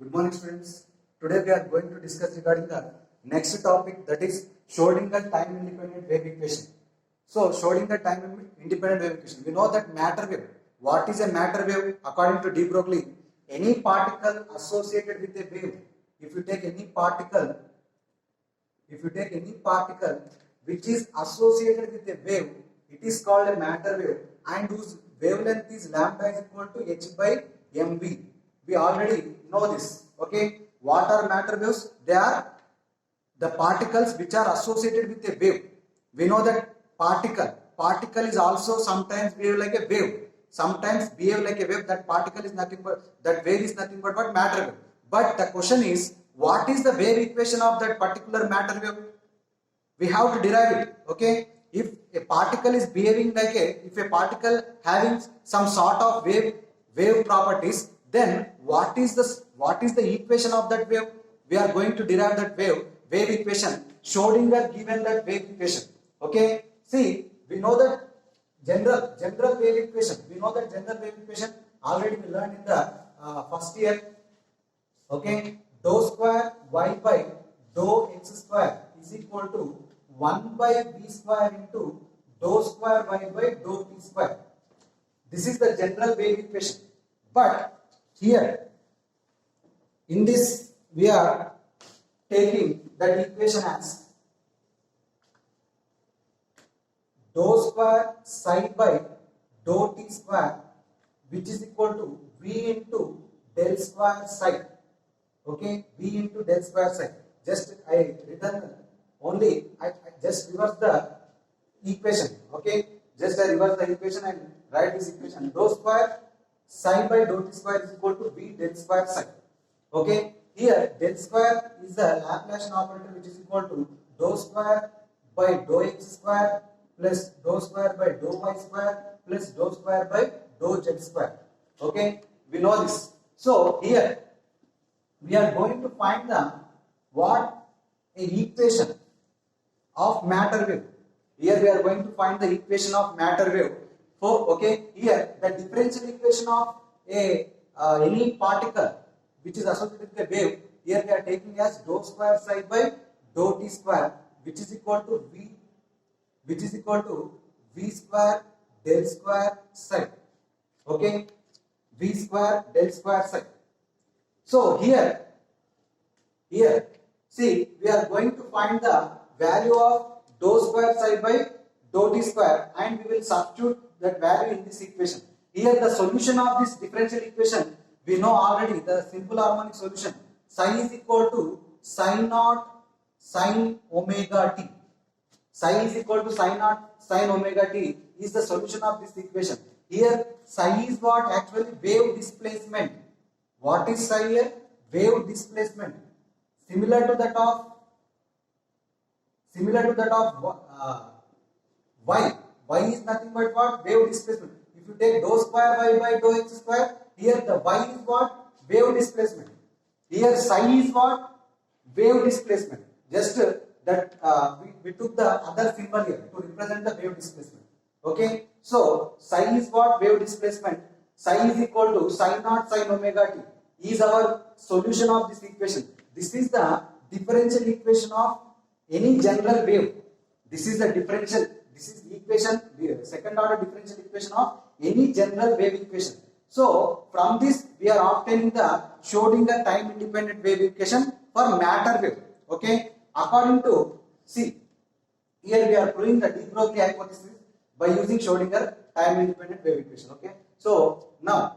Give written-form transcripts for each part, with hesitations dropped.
Good morning, students. Today we are going to discuss regarding the next topic, that is Schrodinger time independent wave equation. So, Schrodinger time independent wave equation. We know that matter wave. What is a matter wave? According to de Broglie, any particle associated with a wave. If you take any particle which is associated with a wave, it is called a matter wave, and whose wavelength is lambda is equal to h by mv. We already know this. Okay, what are matter waves? They are the particles which are associated with a wave. We know that particle is also sometimes behave like a wave, sometimes behave like a wave. That particle is nothing but, that wave is nothing but what? Matter wave. But the question is, what is the wave equation of that particular matter wave? We have to derive it. Okay, if a particle is behaving like if a particle having some sort of wave properties, then what is the equation of that wave? We are going to derive that wave equation. Schrodinger given that wave equation. Okay, see, we know that general wave equation. We know that general wave equation already we learned in the first year. Okay, dou square y by dou x square is equal to 1 by v square into dou square y by dou t square. This is the general wave equation. But here in this we are taking that equation as dou square psi by dou t square, which is equal to v into del square psi. Okay, v into del square psi. Just I written only, I just reverse the equation. Okay, just I reverse the equation and write this equation. Dou square psi by dou t square is equal to v del square psi. Okay, here del square is the Laplacian operator, which is equal to dou square by dou x square plus dou square by dou y square plus dou square by dou z square. Okay, we know this. So here we are going to find the equation of matter wave. Here we are going to find the equation of matter wave. So okay, here the differential equation of any particle which is associated with a wave, here we are taking as dou square psi by dou t square, which is equal to v square del square psi. Okay, v square del square psi. So here see, we are going to find the value of dou square psi by dou t square, and we will substitute that value in this equation. Here the solution of this differential equation, we know already the simple harmonic solution. Psi is equal to psi naught sin omega t. Psi is equal to psi naught sin omega t is the solution of this equation. Here psi is what? Actually wave displacement. What is psi here? Wave displacement. Similar to that of y. Y is nothing but what? Wave displacement. If you take dou square y by dou x square, here the y is what? Wave displacement. Here psi is what? Wave displacement. Just that we took the other symbol here to represent the wave displacement. Okay, so psi is what? Wave displacement. Psi is equal to psi naught sin omega t is our solution of this equation. This is the differential equation of any general wave. This is the equation, the second order differential equation of any general wave equation. So from this we are obtaining the Schrodinger time independent wave equation for matter wave. Okay, according to, see, here we are proving the de Broglie hypothesis by using Schrodinger time independent wave equation. Okay, so now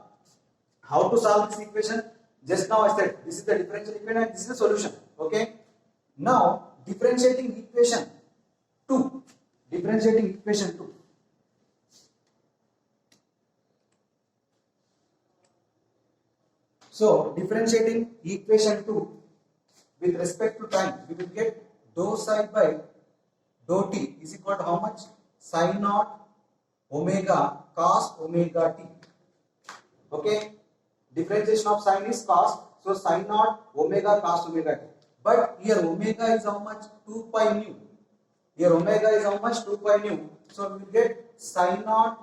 how to solve this equation? Just now I said this is the differential equation and this is the solution. Okay, now differentiating equation 2. So differentiating equation 2 with respect to time, we will get dou psi by dou t is equal to how much? Psi naught omega cos omega t. Okay, differentiation of sine is cos, so sin naught omega cos omega t. But here omega is how much? 2 pi nu. Here omega is how much? 2 pi nu. So we will get sin naught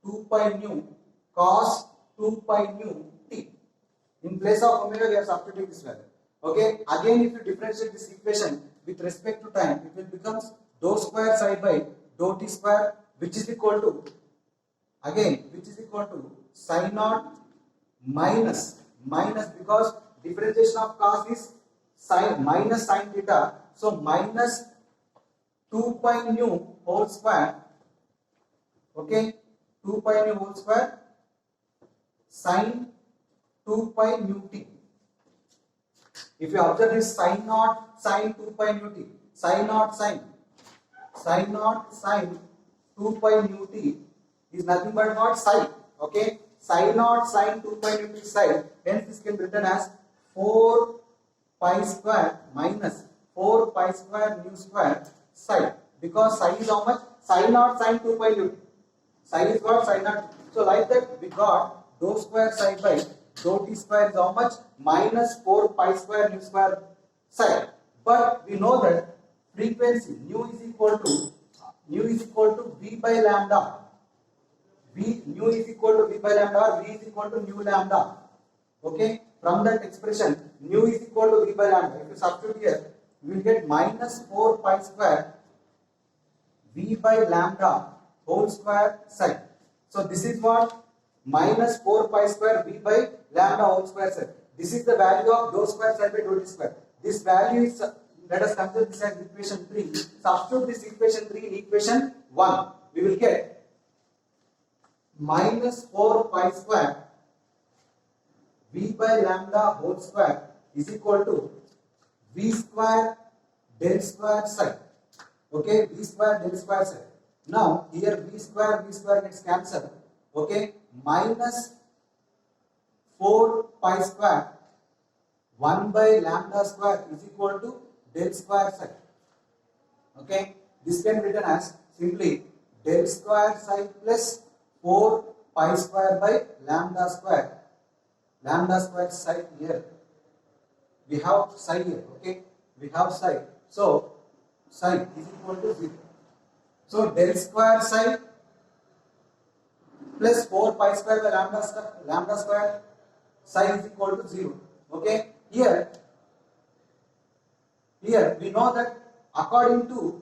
2 pi nu cos 2 pi nu t. In place of omega, we are substituting this value. Okay. Again, if you differentiate this equation with respect to time, it will become dou square psi by dou t square, which is equal to psi naught minus because differentiation of cos is sin minus sin theta, so minus 2 pi nu whole square. Okay, 2 pi nu whole square sin 2 pi nu t. If you observe this sin naught sin 2 pi nu t, sin naught sin 2 pi nu t is nothing but what? Psi. Okay, sin naught sin 2 pi nu t psi. Hence this can be written as 4 pi square minus 4 pi square nu square psi. Because psi is how much? Sin naught sin 2 pi nu t. Psi is what? Sin naught. So like that we got dou square psi by dou t square is how much? Minus 4 pi square nu square psi. But we know that frequency nu is equal to v by lambda. Nu is equal to v by lambda, or v is equal to nu lambda. Okay, from that expression nu is equal to v by lambda. If you substitute here, you will get minus 4 pi square v by lambda whole square psi. So this is what? Minus 4 pi square v by lambda whole square psi. This is the value of dou square psi by dou t square. This value is, let us consider this as equation 3. Substitute this equation 3 in equation 1. We will get minus 4 pi square v by lambda whole square is equal to v square del square psi. Okay, v square del square psi. Now here v square gets cancelled. Okay, minus 4 pi square 1 by lambda square is equal to del square psi. Okay, this can be written as simply del square psi plus 4 pi square by lambda square psi here. We have psi here. Okay, we have psi. So psi is equal to 0. So del square psi plus 4 pi square by lambda square psi is equal to 0. Okay, here we know that according to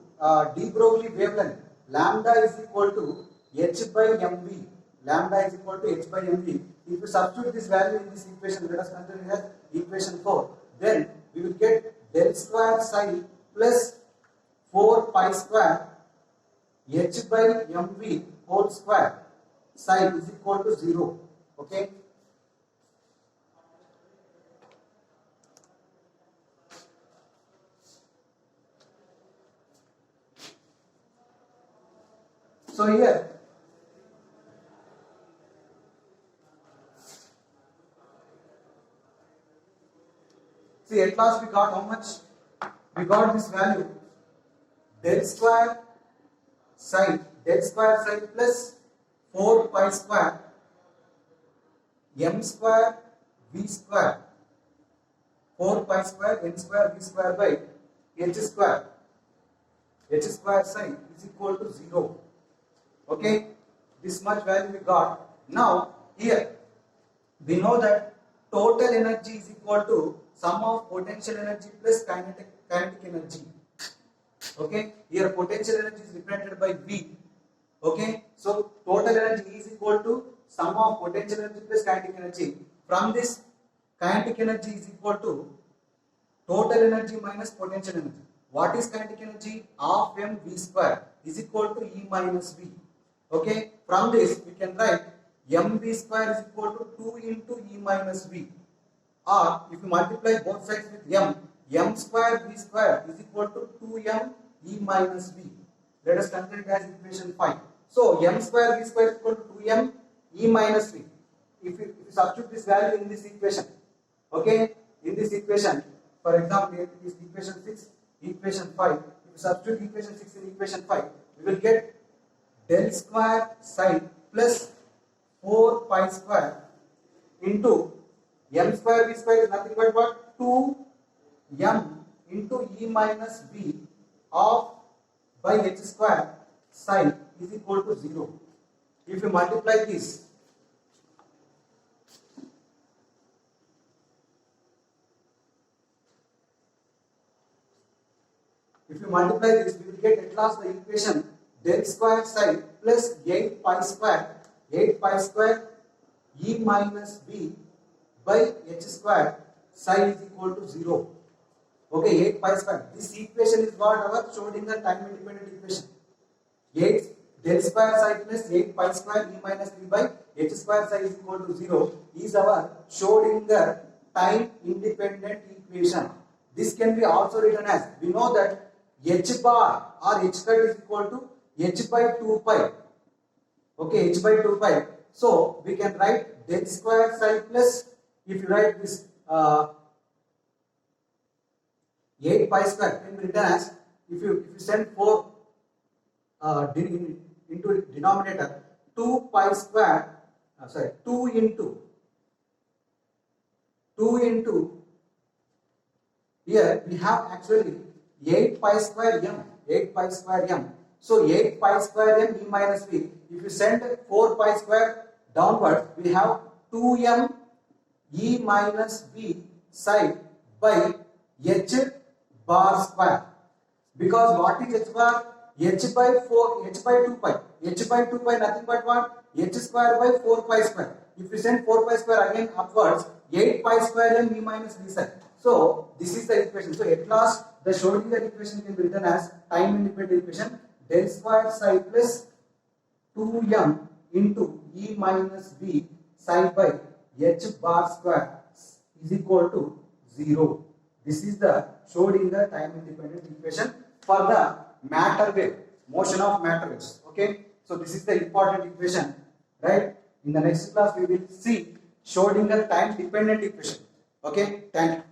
de Broglie wavelength, lambda is equal to h by mv. Lambda is equal to h by mv. If we substitute this value in this equation, let us consider it as equation 4. Then we will get del square psi plus 4 pi square h by mv whole square psi is equal to 0. Okay. So here see, at last we got how much? We got this value del square psi plus 4 pi square m square v square 4 pi square m square v square by h square psi is equal to 0. Okay, this much value we got. Now here we know that total energy is equal to sum of potential energy plus kinetic energy. Okay, here potential energy is represented by V. Okay, so total energy is equal to sum of potential energy plus kinetic energy. From this, kinetic energy is equal to total energy minus potential energy. What is kinetic energy? Half mv square is equal to E minus V. Okay, from this we can write mv square is equal to 2 into E minus V. Or if you multiply both sides with m square v square is equal to 2m E minus V. Let us consider it as equation 5. So m square v square is equal to 2m E minus V. If you substitute this value in this equation, okay, in this equation, for example, here it is equation 6, equation 5. If you substitute equation 6 in equation 5, we will get del square psi plus 4 pi square into m square v square is nothing but what? 2m into E minus V of by h square psi is equal to 0. If you multiply this, If you multiply this, we will get at last the equation del square psi plus 8 pi square e minus b by h square psi is equal to 0. Okay, 8 pi square. This equation is what our Schrodinger time independent equation. 8 del square psi plus 8 pi square e minus b by h square psi is equal to 0 is our Schrodinger time independent equation. This can be also written as, we know that h bar or h cut is equal to h by 2 pi. Okay, h by 2 pi. So we can write del square psi plus, if you write this 8 pi square can be written as, if you send 4 into denominator, 2 pi square, 2 into here we have actually 8 pi square m. So 8 pi square m e minus b. If you send 4 pi square downwards, we have 2m e minus b psi by h bar square. Because what is h bar? H by 2 pi. H by 2 pi nothing but what? H square by 4 pi square. If you send 4 pi square again upwards, 8 pi square m e minus b psi. So this is the equation. So at last the Schrodinger equation can be written as time independent equation del square psi plus 2m into e minus b psi by h bar square is equal to 0. This is the Schrodinger time independent equation for the matter wave, motion of matter waves. Okay, so this is the important equation, right? In the next class we will see Schrodinger time dependent equation. Okay, thank you.